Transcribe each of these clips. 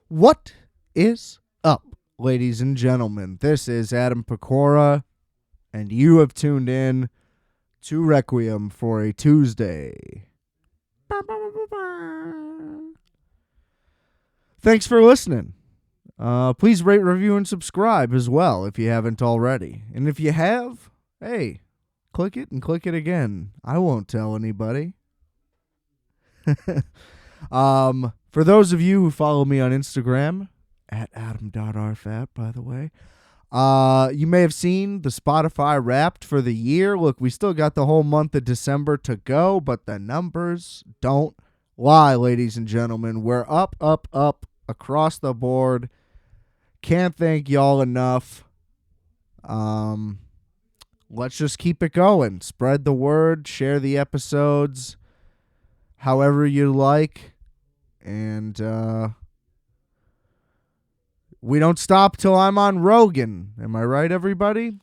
What is up, ladies and gentlemen? This is Adam Pecora, and you have tuned in to Requiem for a Tuesday. Thanks for listening. Please rate, review, and subscribe as well if you haven't already. And if you have, hey, click it and click it again. I won't tell anybody. For those of you who follow me on Instagram, at adam.rfat, by the way, you may have seen the Spotify Wrapped for the year. Look, we still got the whole month of December to go, but the numbers don't lie, ladies and gentlemen. We're up across the board. Can't thank y'all enough. Let's just keep it going. Spread the word, share the episodes however you like. And we don't stop till I'm on Rogan. Am I right, everybody?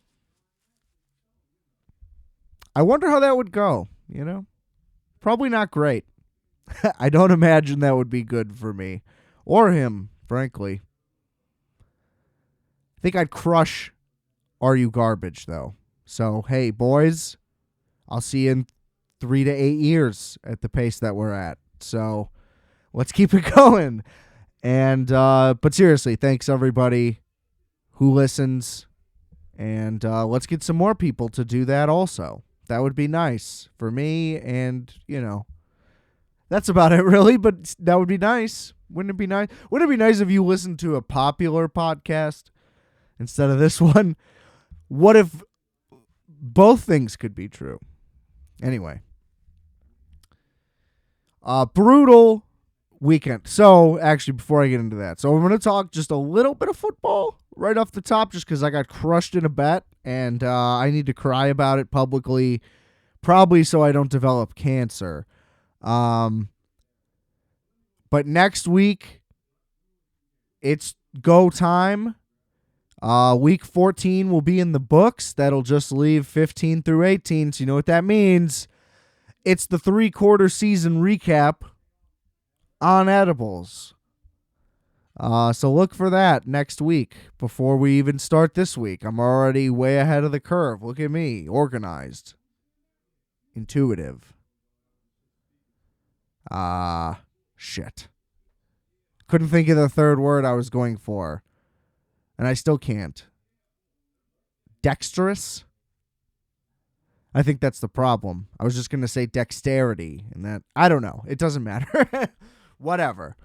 I wonder how that would go, you know? Probably not great. I don't imagine that would be good for me. Or him, frankly. I think I'd crush Are You Garbage, though. So, hey, boys, I'll see you in 3 to 8 years at the pace that we're at. So let's keep it going. And but seriously, thanks everybody who listens. And let's get some more people to do that also. That would be nice for me. And, you know, that's about it really. But that would be nice. Wouldn't it be nice? Wouldn't it be nice if you listened to a popular podcast instead of this one? What if both things could be true? Anyway. Brutal weekend. So, actually, before I get into that, so I'm going to talk just a little bit of football right off the top, just because I got crushed in a bet, and I need to cry about it publicly, probably so I don't develop cancer. But next week, it's go time. Week 14 will be in the books. That'll just leave 15 through 18, so you know what that means. It's the 3-quarter season recap on edibles. So look for that next week before we even start this week. I'm already way ahead of the curve. Look at me. Organized. Intuitive. Shit. Couldn't think of the third word I was going for. And I still can't. Dexterous? I think that's the problem. I was just going to say dexterity, and that, I don't know. It doesn't matter. Whatever.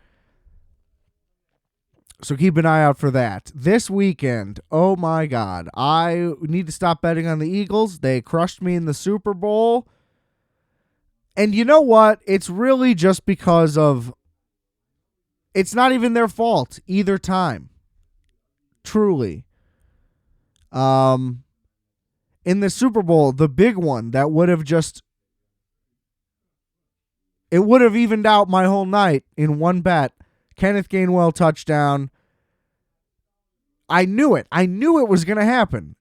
So keep an eye out for that. This weekend, oh my God, I need to stop betting on the Eagles. They crushed me in the Super Bowl. And you know what? It's really just because of, it's not even their fault either time. Truly. In the Super Bowl, the big one that would have just, it would have evened out my whole night in one bet. Kenneth Gainwell touchdown. I knew it. I knew it was going to happen.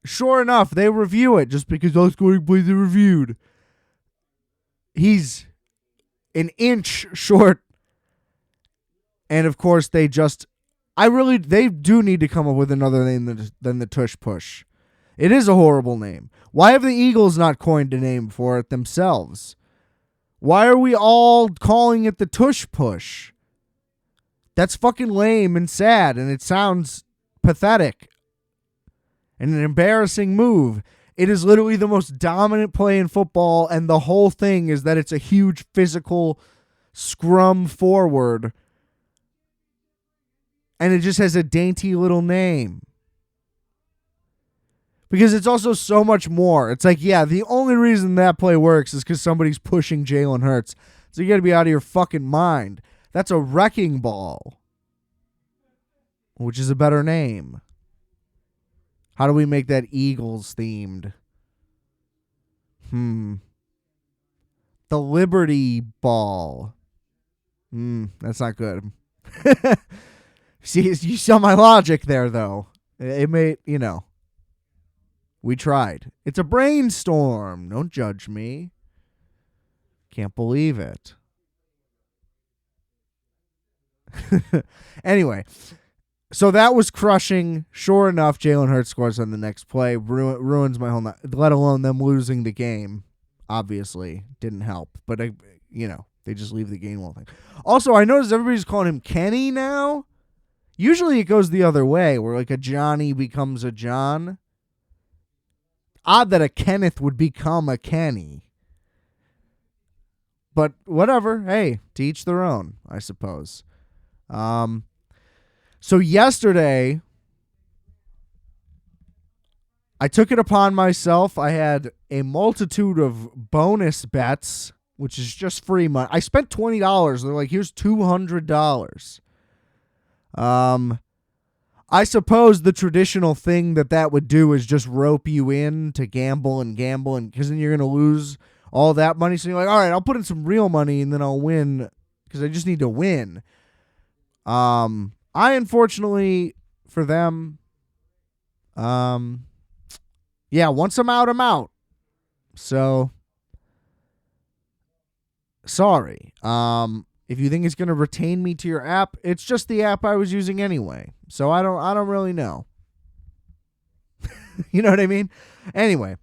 Sure enough, they review it just because all scoring plays are reviewed. He's an inch short. And of course, they do need to come up with another name than the Tush Push. It is a horrible name. Why have the Eagles not coined a name for it themselves? Why are we all calling it the Tush Push? That's fucking lame and sad, and it sounds pathetic and an embarrassing move. It is literally the most dominant play in football, and the whole thing is that it's a huge physical scrum forward, and it just has a dainty little name. Because it's also so much more. It's like, yeah, the only reason that play works is because somebody's pushing Jalen Hurts. So you got to be out of your fucking mind. That's a wrecking ball, which is a better name. How do we make that Eagles themed? The Liberty Ball. That's not good. See, you saw my logic there, though. It may, you know. We tried. It's a brainstorm. Don't judge me. Can't believe it. Anyway, so that was crushing. Sure enough, Jalen Hurts scores on the next play. Ruins my whole night, let alone them losing the game. Obviously, didn't help. But, they just leave the game whole thing. Also, I noticed everybody's calling him Kenny now. Usually it goes the other way, where like a Johnny becomes a John. Odd that a Kenneth would become a Kenny. But whatever. Hey, to each their own, I suppose. So yesterday, I took it upon myself. I had a multitude of bonus bets, which is just free money. I spent $20. They're like, here's $200. I suppose the traditional thing that would do is just rope you in to gamble, and because then you're going to lose all that money. So you're like, all right, I'll put in some real money and then I'll win because I just need to win. I unfortunately for them, once I'm out, I'm out. So sorry. If you think it's going to retain me to your app, it's just the app I was using anyway. So I don't really know. You know what I mean? Anyway,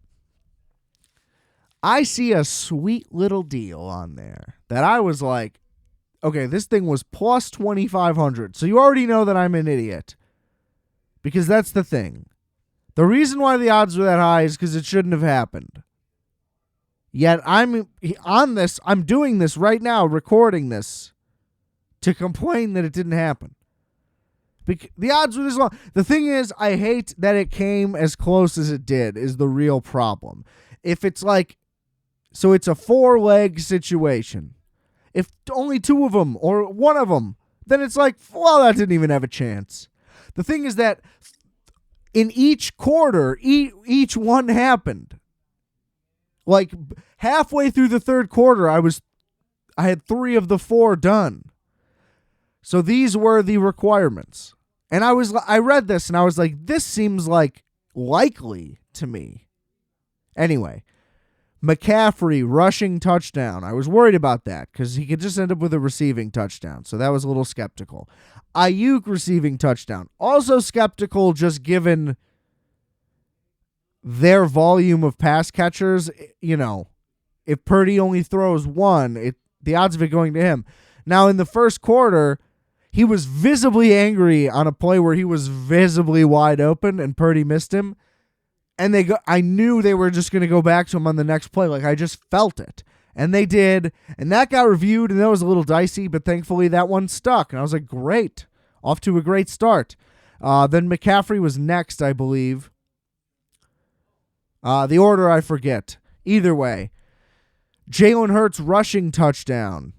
I see a sweet little deal on there that I was like, okay, this thing was plus 2,500. So you already know that I'm an idiot. Because that's the thing. The reason why the odds were that high is because it shouldn't have happened. Yet I'm on this, I'm doing this right now, recording this, to complain that it didn't happen. The odds were this long. The thing is, I hate that it came as close as it did, is the real problem. If it's like, so it's a 4-leg situation. If only 2 of them or 1 of them, then it's like, well, that didn't even have a chance. The thing is that in each quarter, each one happened. Like halfway through the third quarter, I had 3 of the 4 done. So these were the requirements. And I read this and I was like, this seems like likely to me. Anyway, McCaffrey rushing touchdown. I was worried about that because he could just end up with a receiving touchdown. So that was a little skeptical. Ayuk receiving touchdown. Also skeptical just given their volume of pass catchers. If Purdy only throws 1, the odds of it going to him. Now, in the first quarter, he was visibly angry on a play where he was visibly wide open and Purdy missed him. And I knew they were just going to go back to him on the next play. Like, I just felt it. And they did. And that got reviewed, and that was a little dicey, but thankfully that one stuck. And I was like, great. Off to a great start. Then McCaffrey was next, I believe. The order I forget. Either way. Jalen Hurts rushing touchdown.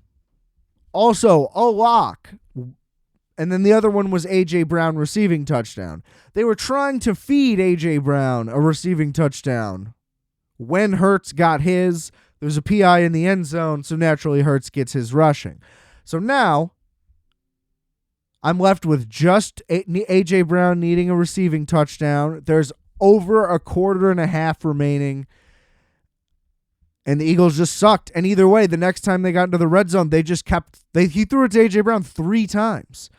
Also, a lock. And then the other one was A.J. Brown receiving touchdown. They were trying to feed A.J. Brown a receiving touchdown. When Hurts got his, there was a PI in the end zone, so naturally Hurts gets his rushing. So now, I'm left with just A.J. Brown needing a receiving touchdown. There's over a quarter and a half remaining. And the Eagles just sucked. And either way, the next time they got into the red zone, they just he threw it to A.J. Brown 3 times.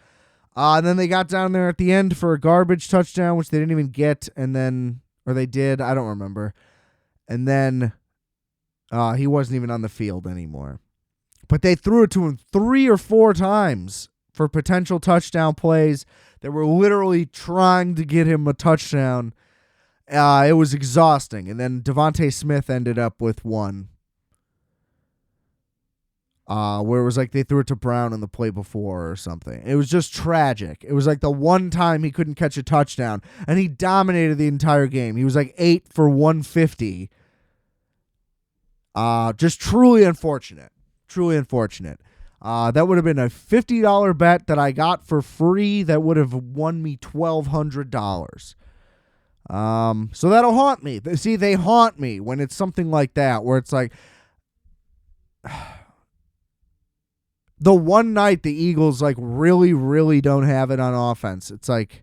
And then they got down there at the end for a garbage touchdown, which they didn't even get. Or they did. I don't remember. And then he wasn't even on the field anymore. But they threw it to him 3 or 4 times for potential touchdown plays. They were literally trying to get him a touchdown. It was exhausting. And then Devontae Smith ended up with one. Where it was like they threw it to Brown in the play before or something. It was just tragic. It was like the one time he couldn't catch a touchdown, and he dominated the entire game. He was like 8 for 150. Just truly unfortunate. Truly unfortunate. That would have been a $50 bet that I got for free that would have won me $1,200. So that'll haunt me. See, they haunt me when it's something like that, where it's like the one night the Eagles like really, really don't have it on offense. It's like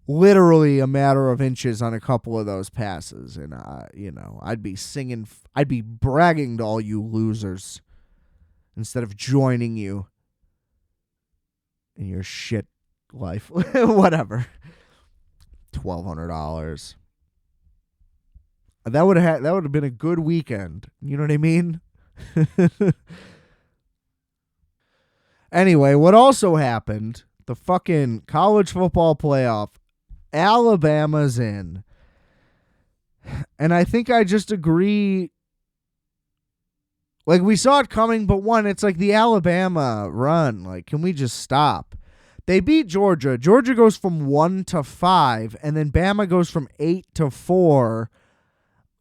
literally a matter of inches on a couple of those passes. And, I'd be singing, bragging to all you losers instead of joining you. in your shit life. Whatever. $1,200. That would have been a good weekend. You know what I mean? Anyway, what also happened, the fucking college football playoff, Alabama's in. And I think I just agree. Like, we saw it coming, but one, it's like the Alabama run. Like, can we just stop? They beat Georgia. Georgia goes from 1-5, and then Bama goes from 8-4.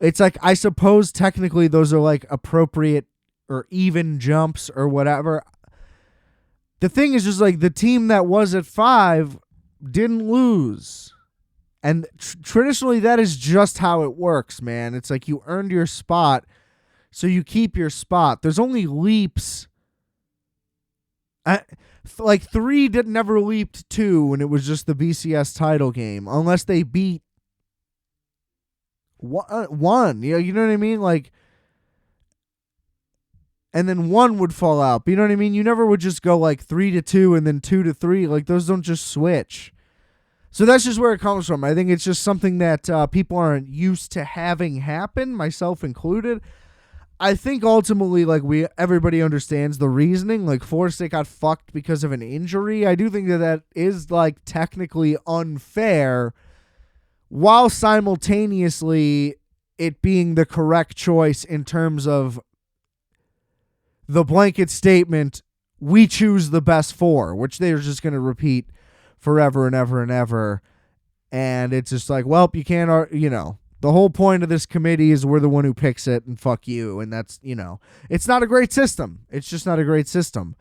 It's like, I suppose technically those are like appropriate or even jumps or whatever. The thing is just like the team that was at 5 didn't lose. And traditionally that is just how it works, man. It's like you earned your spot, so you keep your spot. There's only leaps. Like 3 never leaped 2 when it was just the BCS title game, unless they beat 1. You know what I mean? Like, and then 1 would fall out. But you know what I mean? You never would just go like 3-2 and then 2-3. Like, those don't just switch. So that's just where it comes from. I think it's just something that people aren't used to having happen, myself included. I think ultimately, like, everybody understands the reasoning. Like, Florida State got fucked because of an injury. I do think that is, like, technically unfair, while simultaneously it being the correct choice in terms of the blanket statement, we choose the best 4, which they're just going to repeat forever and ever and ever. And it's just like, well, you can't, the whole point of this committee is we're the one who picks it, and fuck you. And that's, it's not a great system. It's just not a great system.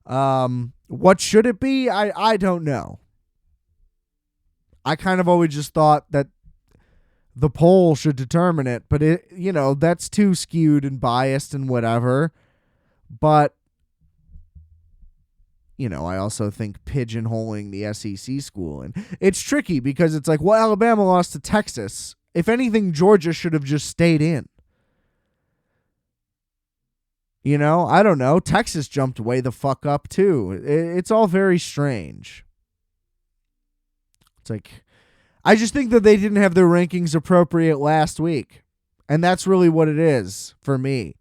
What should it be? I don't know. I kind of always just thought that the poll should determine it, but that's too skewed and biased and whatever. But, I also think pigeonholing the SEC school, and it's tricky because it's like, well, Alabama lost to Texas. If anything, Georgia should have just stayed in. I don't know. Texas jumped way the fuck up too. It's all very strange. It's like, I just think that they didn't have their rankings appropriate last week. And that's really what it is for me.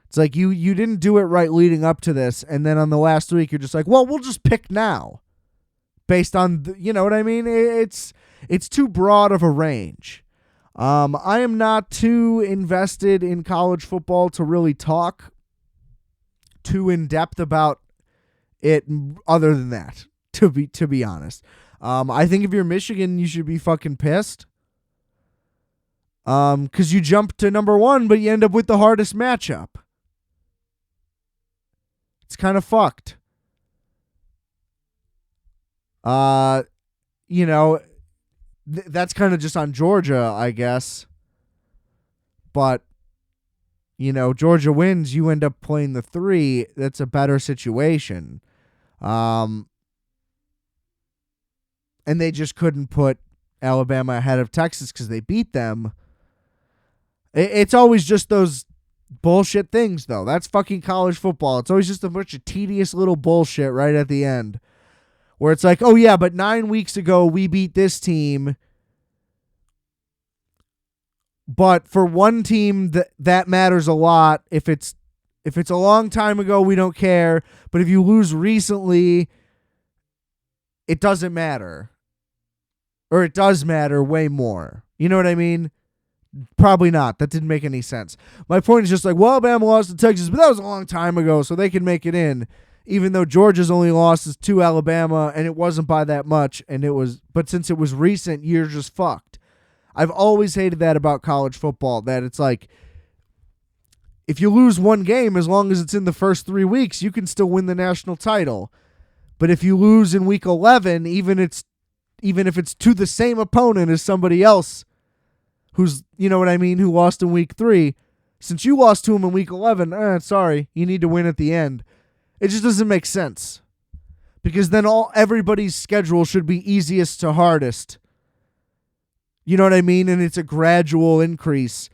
It's like you didn't do it right leading up to this, and then on the last week you're just like, well, we'll just pick now. Based on, you know what I mean? It's too broad of a range. I am not too invested in college football to really talk too in depth about it other than that, to be honest. I think if you're Michigan, you should be fucking pissed. Because you jumped to number 1, but you end up with the hardest matchup. It's kind of fucked. That's kind of just on Georgia, I guess. But, Georgia wins, you end up playing the 3. That's a better situation. And they just couldn't put Alabama ahead of Texas because they beat them. It's always just those bullshit things, though. That's fucking college football. It's always just a bunch of tedious little bullshit right at the end. Where it's like, oh yeah, but 9 weeks ago we beat this team. But for one team, that matters a lot. If it's a long time ago, we don't care. But if you lose recently, it doesn't matter. Or it does matter way more. You know what I mean? Probably not. That didn't make any sense. My point is just like, well, Alabama lost to Texas, but that was a long time ago, so they can make it in. Even though Georgia's only lost to Alabama, and it wasn't by that much, but since it was recent, you're just fucked. I've always hated that about college football, that it's like, if you lose one game, as long as it's in the first 3 weeks, you can still win the national title. But if you lose in week 11, even if it's to the same opponent as somebody else, who's, you know what I mean, who lost in week 3, since you lost to him in week 11, sorry, you need to win at the end. It just doesn't make sense. Because then everybody's schedule should be easiest to hardest. You know what I mean? And it's a gradual increase.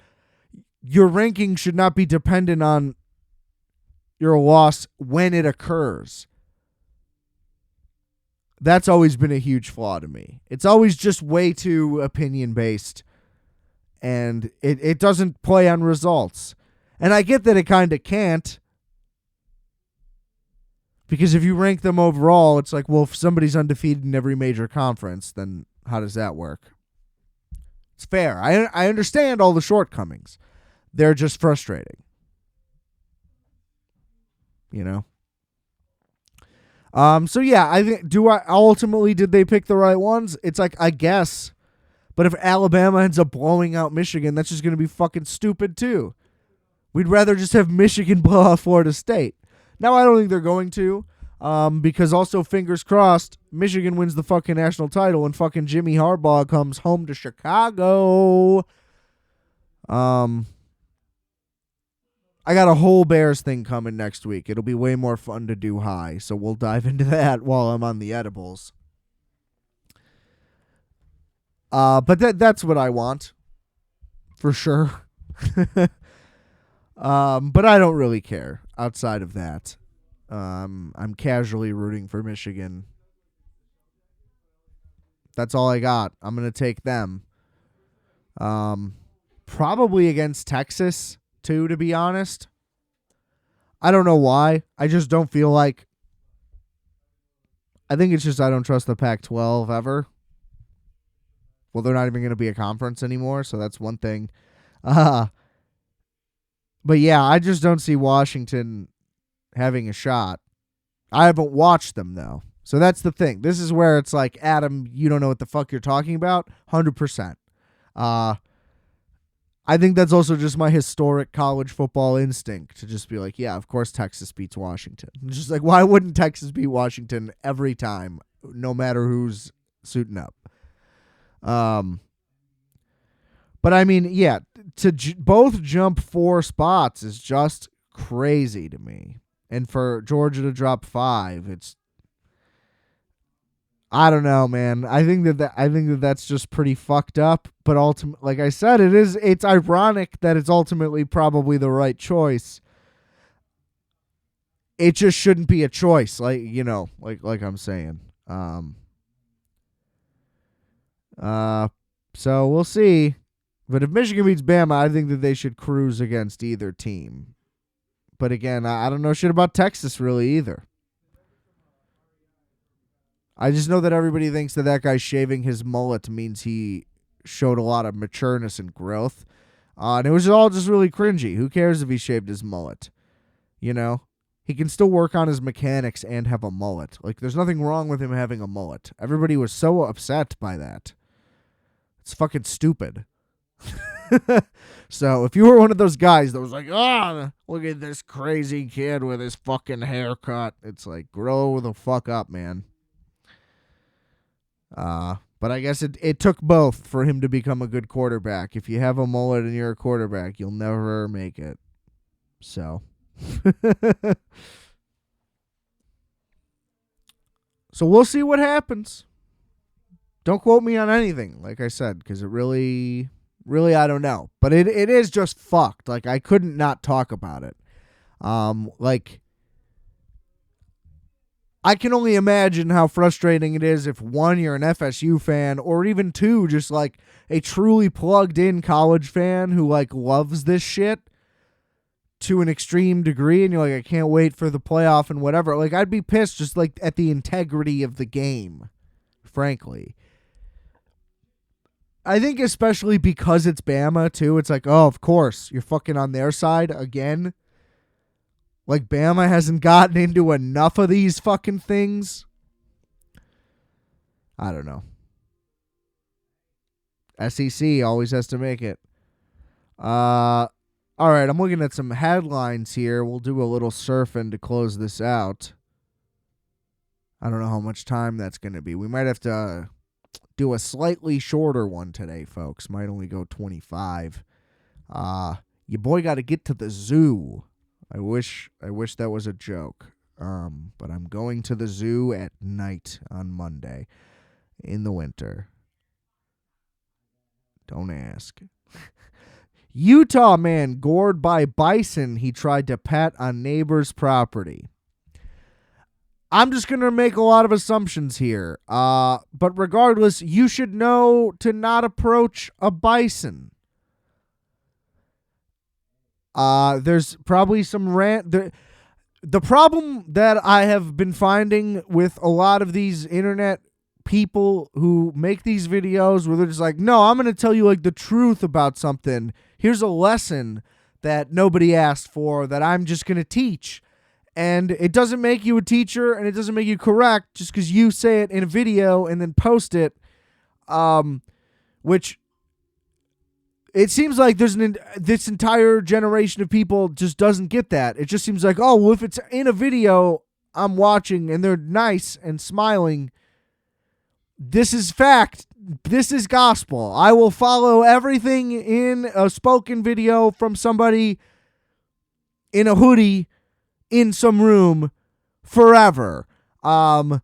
Your ranking should not be dependent on your loss when it occurs. That's always been a huge flaw to me. It's always just way too opinion based, and it doesn't play on results. And I get that it kind of can't, because if you rank them overall, it's like, well, if somebody's undefeated in every major conference, then how does that work? It's fair. I understand all the shortcomings. They're just frustrating. You know? So yeah, I think did they pick the right ones? It's like, I guess. But if Alabama ends up blowing out Michigan, that's just gonna be fucking stupid too. We'd rather just have Michigan blow out Florida State. Now I don't think they're going to. Because also, fingers crossed, Michigan wins the fucking national title and fucking Jimmy Harbaugh comes home to Chicago. I got a whole Bears thing coming next week. It'll be way more fun to do high, so we'll dive into that while I'm on the edibles. But that's what I want, for sure. But I don't really care outside of that. I'm casually rooting for Michigan. That's all I got. I'm going to take them. Probably against Texas, too, to be honest. I don't know why. I just don't feel like... I think it's just I don't trust the Pac-12 ever. Well, they're not even going to be a conference anymore, so that's one thing. But yeah, I just don't see Washington having a shot. I haven't watched them, though. So that's the thing. This is where it's like, Adam, you don't know what the fuck you're talking about. 100%. I think that's also just my historic college football instinct to just be like, yeah, of course Texas beats Washington. Just like, why wouldn't Texas beat Washington every time, no matter who's suiting up? But I mean, yeah, to both jump 4 spots is just crazy to me. And for Georgia to drop 5, it's, I don't know, man. I think that that's just pretty fucked up. But ultimately, like I said, it's ironic that it's ultimately probably the right choice. It just shouldn't be a choice, like I'm saying. So we'll see. But if Michigan beats Bama, I think that they should cruise against either team. But again, I don't know shit about Texas really either. I just know that everybody thinks that guy shaving his mullet means he showed a lot of matureness and growth. And it was all just really cringy. Who cares if he shaved his mullet? You know? He can still work on his mechanics and have a mullet. Like, there's nothing wrong with him having a mullet. Everybody was so upset by that. It's fucking stupid. So, if you were one of those guys that was like, look at this crazy kid with his fucking haircut. It's like, grow the fuck up, man. But I guess it took both for him to become a good quarterback. If you have a mullet and you're a quarterback, you'll never make it. So. So we'll see what happens. Don't quote me on anything, like I said, because it really, I don't know. But it is just fucked. Like, I couldn't not talk about it. Like, I can only imagine how frustrating it is if, 1, you're an FSU fan, or even 2, just like a truly plugged in college fan who like loves this shit to an extreme degree, and you're like, I can't wait for the playoff and whatever. Like, I'd be pissed just like at the integrity of the game, frankly. I think especially because it's Bama too, it's like, oh, of course, you're fucking on their side again. Like, Bama hasn't gotten into enough of these fucking things. I don't know. SEC always has to make it. All right, I'm looking at some headlines here. We'll do a little surfing to close this out. I don't know how much time that's going to be. We might have to do a slightly shorter one today, folks. Might only go 25. Your boy got to get to the zoo. I wish that was a joke. But I'm going to the zoo at night on Monday in the winter. Don't ask. Utah man gored by bison he tried to pet on neighbor's property. I'm just going to make a lot of assumptions here. But regardless, you should know to not approach a bison. There's probably some the problem that I have been finding with a lot of these internet people who make these videos where they're just like, no, I'm going to tell you like the truth about something. Here's a lesson that nobody asked for that I'm just going to teach. And it doesn't make you a teacher and it doesn't make you correct just because you say it in a video and then post it, which it seems like there's this entire generation of people just doesn't get that. It just seems like, oh, well, if it's in a video I'm watching and they're nice and smiling, this is fact. This is gospel. I will follow everything in a spoken video from somebody in a hoodie in some room forever. And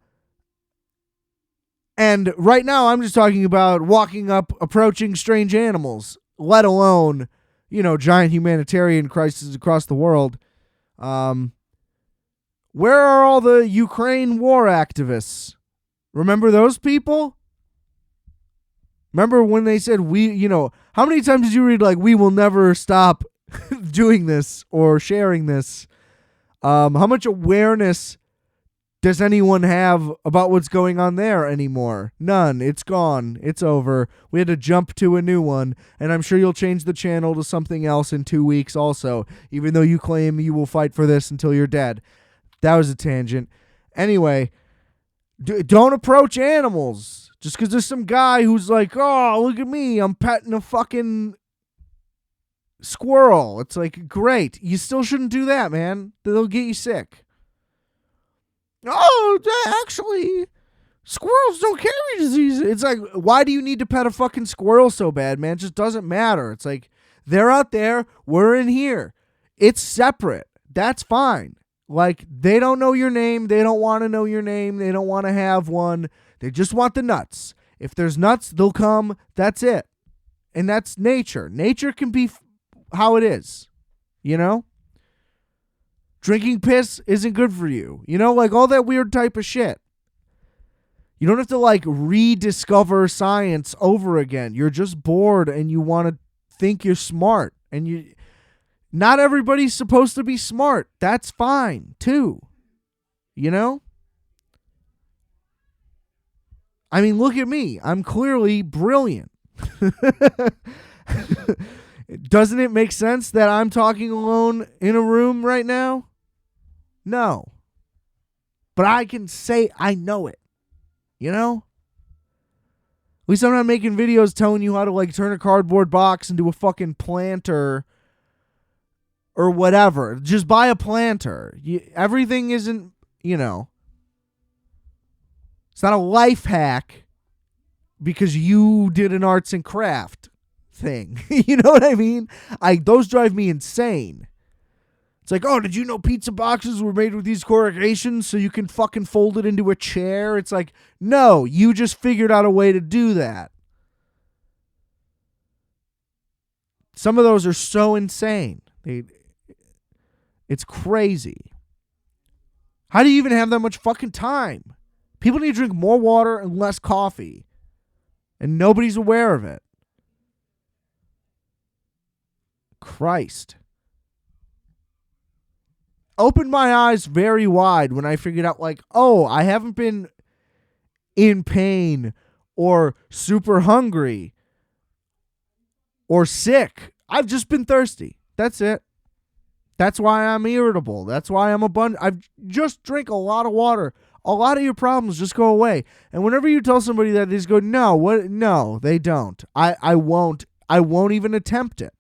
right now I'm just talking about walking up, approaching strange animals, let alone, giant humanitarian crises across the world. Where are all the Ukraine war activists? Remember those people? Remember when they said how many times did you read like, we will never stop doing this or sharing this? How much awareness does anyone have about what's going on there anymore? None. It's gone. It's over. We had to jump to a new one, and I'm sure you'll change the channel to something else in 2 weeks also, even though you claim you will fight for this until you're dead. That was a tangent. Anyway, don't approach animals just because there's some guy who's like, oh, look at me, I'm petting a fucking squirrel. It's like, great. You still shouldn't do that, man. They'll get you sick. Oh, actually, squirrels don't carry disease. It's like, why do you need to pet a fucking squirrel so bad, man? It just doesn't matter. It's like, they're out there, we're in here. It's separate. That's fine. Like, they don't know your name. They don't want to know your name. They don't want to have one. They just want the nuts. If there's nuts, they'll come. That's it. And that's nature. Nature can be how it is, Drinking piss isn't good for you. Like all that weird type of shit. You don't have to like rediscover science over again. You're just bored and you want to think you're smart. And not everybody's supposed to be smart. That's fine too. I mean, look at me. I'm clearly brilliant. Doesn't it make sense that I'm talking alone in a room right now? No. But I can say I know it. At least I'm not making videos telling you how to like turn a cardboard box into a fucking planter or whatever. Just buy a planter. Everything isn't, it's not a life hack because you did an arts and craft thing. You know what I mean? Those drive me insane. It's like, oh, did you know pizza boxes were made with these corrugations so you can fucking fold it into a chair? It's like, no, you just figured out a way to do that. Some of those are so insane. It's crazy. How do you even have that much fucking time? People need to drink more water and less coffee. And nobody's aware of it. Christ. Opened my eyes very wide when I figured out like, oh, I haven't been in pain or super hungry or sick. I've just been thirsty. That's it. That's why I'm irritable. That's why I'm I just drink a lot of water. A lot of your problems just go away. And whenever you tell somebody that, they just go, no, what? No, they don't. I won't even attempt it.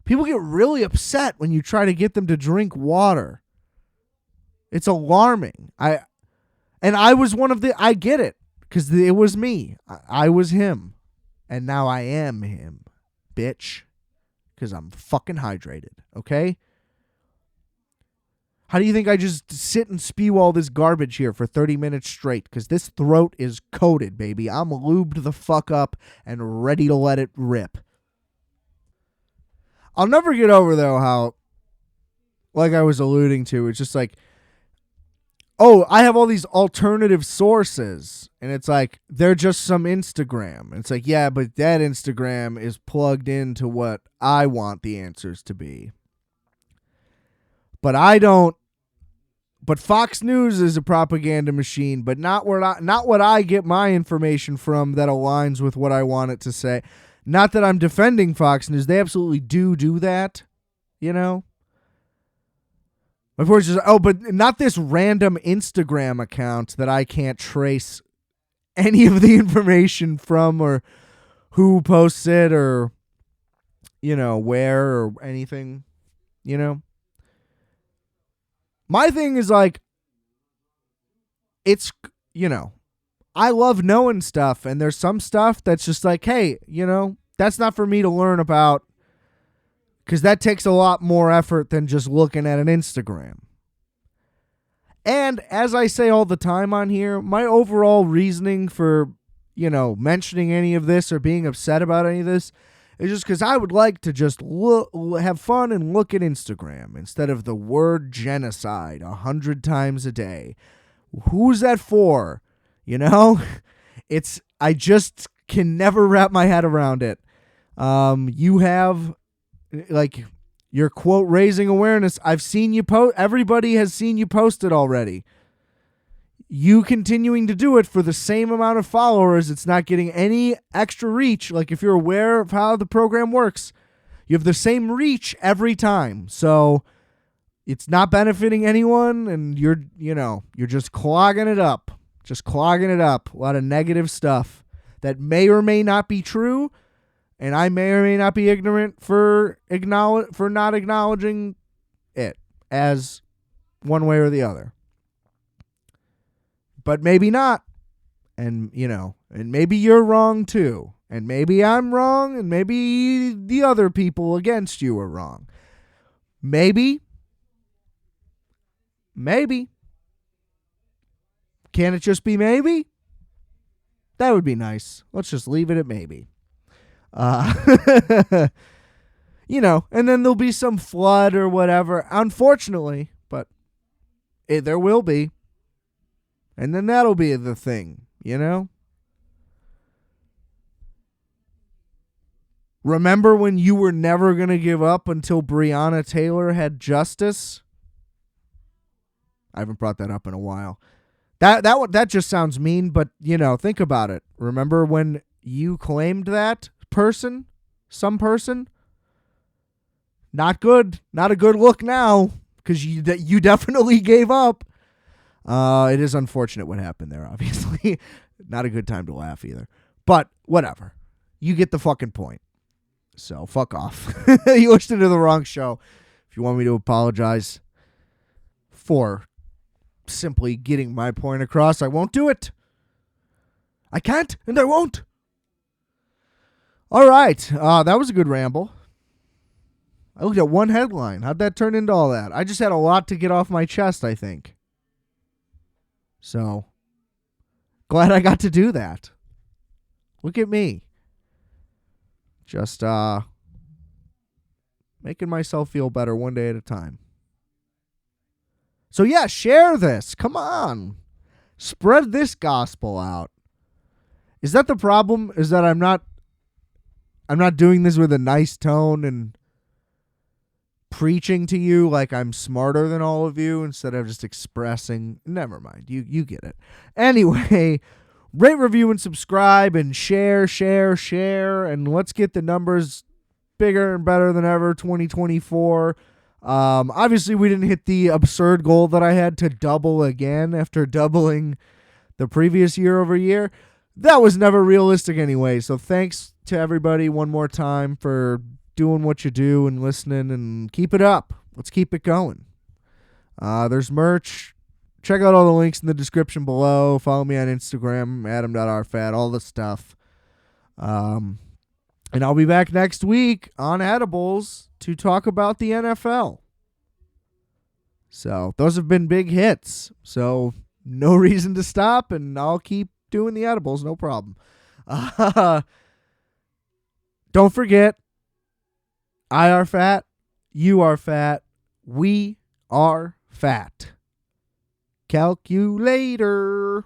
People get really upset when you try to get them to drink water. It's alarming. I was one of the, I get it, because it was me. I was him. And now I am him, bitch. Because I'm fucking hydrated, okay? How do you think I just sit and spew all this garbage here for 30 minutes straight? Because this throat is coated, baby. I'm lubed the fuck up and ready to let it rip. I'll never get over, though, how, like I was alluding to, it's just like, oh, I have all these alternative sources. And it's like, they're just some Instagram. And it's like, yeah, but that Instagram is plugged into what I want the answers to be. But I don't. But Fox News is a propaganda machine, but not what I get my information from that aligns with what I want it to say. Not that I'm defending Fox News. They absolutely do that, you know? Of course, but not this random Instagram account that I can't trace any of the information from or who posts it or, where or anything, My thing is like, it's, I love knowing stuff, and there's some stuff that's just like, hey, that's not for me to learn about because that takes a lot more effort than just looking at an Instagram. And as I say all the time on here, my overall reasoning for, mentioning any of this or being upset about any of this is just because I would like to just have fun and look at Instagram instead of the word genocide 100 times a day. Who's that for? I just can never wrap my head around it. You have, like, your quote, raising awareness. I've seen you post. Everybody has seen you post it already. You continuing to do it for the same amount of followers, it's not getting any extra reach. Like, if you're aware of how the program works, you have the same reach every time. So it's not benefiting anyone, and you're just clogging it up. Just clogging it up. A lot of negative stuff that may or may not be true, and I may or may not be ignorant for not acknowledging it as one way or the other. But maybe not. And, and maybe you're wrong too. And maybe I'm wrong, and maybe the other people against you are wrong. Maybe. Can it just be maybe? That would be nice. Let's just leave it at maybe. And then there'll be some flood or whatever, unfortunately, but there will be. And then that'll be the thing, Remember when you were never going to give up until Breonna Taylor had justice? I haven't brought that up in a while. That just sounds mean, but, think about it. Remember when you claimed that person? Some person? Not good. Not a good look now, because you definitely gave up. It is unfortunate what happened there, obviously. Not a good time to laugh either. But whatever. You get the fucking point. So fuck off. You listened to the wrong show. If you want me to apologize for simply getting my point across, I won't do it. I can't, and I won't. All right. That was a good ramble. I looked at one headline. How'd that turn into all that? I just had a lot to get off my chest, I think. So, glad I got to do that. Look at me. Just making myself feel better one day at a time. So yeah, share this. Come on. Spread this gospel out. Is that the problem? Is that I'm not doing this with a nice tone and preaching to you like I'm smarter than all of you instead of just expressing. Never mind. You get it. Anyway, rate, review, and subscribe, and share, and let's get the numbers bigger and better than ever 2024. Obviously, we didn't hit the absurd goal that I had to double again after doubling the previous year over year. That was never realistic anyway, so thanks to everybody one more time for doing what you do and listening, and keep it up. Let's keep it going. There's merch. Check out all the links in the description below. Follow me on Instagram, adam.rfat, all the stuff. And I'll be back next week on Edibles to talk about the NFL. So those have been big hits. So no reason to stop, and I'll keep doing the edibles, no problem. Don't forget, I are fat, you are fat, we are fat. Calculator.